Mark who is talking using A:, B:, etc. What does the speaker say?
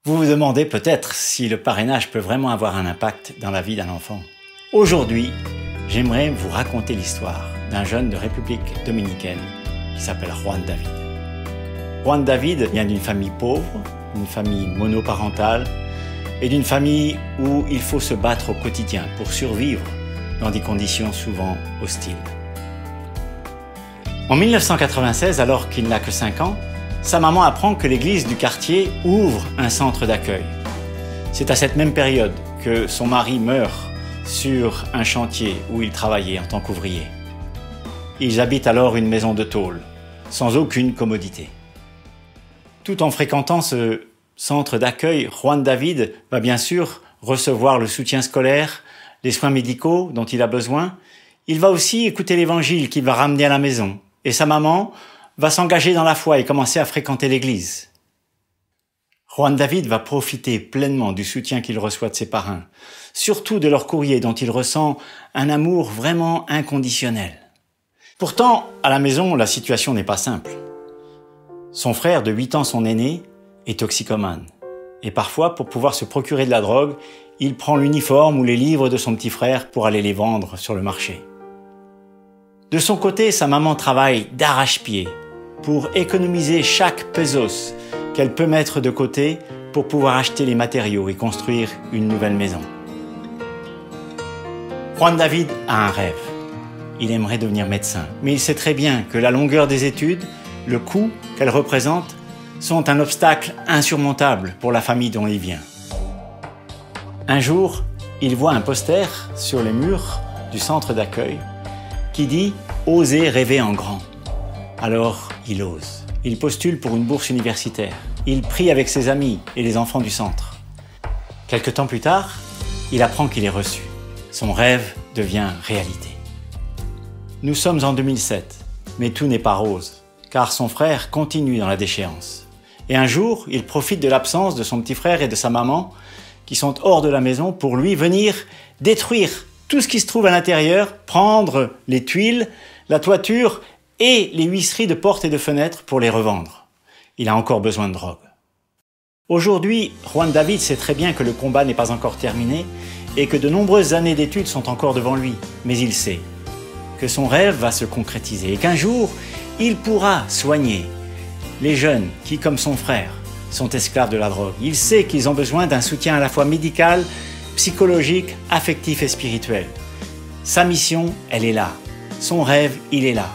A: Vous vous demandez peut-être si le parrainage peut vraiment avoir un impact dans la vie d'un enfant. Aujourd'hui, j'aimerais vous raconter l'histoire d'un jeune de République dominicaine qui s'appelle Juan David. Juan David vient d'une famille pauvre, d'une famille monoparentale et d'une famille où il faut se battre au quotidien pour survivre dans des conditions souvent hostiles. En 1996, alors qu'il n'a que 5 ans, sa maman apprend que l'église du quartier ouvre un centre d'accueil. C'est à cette même période que son mari meurt sur un chantier où il travaillait en tant qu'ouvrier. Ils habitent alors une maison de tôle, sans aucune commodité. Tout en fréquentant ce centre d'accueil, Juan David va bien sûr recevoir le soutien scolaire, les soins médicaux dont il a besoin. Il va aussi écouter l'évangile qu'il va ramener à la maison. Et sa maman va s'engager dans la foi et commencer à fréquenter l'église. Juan David va profiter pleinement du soutien qu'il reçoit de ses parrains, surtout de leur courrier dont il ressent un amour vraiment inconditionnel. Pourtant, à la maison, la situation n'est pas simple. Son frère de 8 ans, son aîné, est toxicomane. Et parfois, pour pouvoir se procurer de la drogue, il prend l'uniforme ou les livres de son petit frère pour aller les vendre sur le marché. De son côté, sa maman travaille d'arrache-pied pour économiser chaque pesos qu'elle peut mettre de côté pour pouvoir acheter les matériaux et construire une nouvelle maison. Juan David a un rêve. Il aimerait devenir médecin, mais il sait très bien que la longueur des études, le coût qu'elles représentent, sont un obstacle insurmontable pour la famille dont il vient. Un jour, il voit un poster sur les murs du centre d'accueil qui dit « Osez rêver en grand ». Alors, il ose. Il postule pour une bourse universitaire. Il prie avec ses amis et les enfants du centre. Quelque temps plus tard, il apprend qu'il est reçu. Son rêve devient réalité. Nous sommes en 2007, mais tout n'est pas rose, car son frère continue dans la déchéance. Et un jour, il profite de l'absence de son petit frère et de sa maman, qui sont hors de la maison, pour lui venir détruire tout ce qui se trouve à l'intérieur, prendre les tuiles, la toiture et les huisseries de portes et de fenêtres pour les revendre. Il a encore besoin de drogue. Aujourd'hui, Juan David sait très bien que le combat n'est pas encore terminé et que de nombreuses années d'études sont encore devant lui. Mais il sait que son rêve va se concrétiser et qu'un jour, il pourra soigner les jeunes qui, comme son frère, sont esclaves de la drogue. Il sait qu'ils ont besoin d'un soutien à la fois médical, psychologique, affectif et spirituel. Sa mission, elle est là. Son rêve, il est là.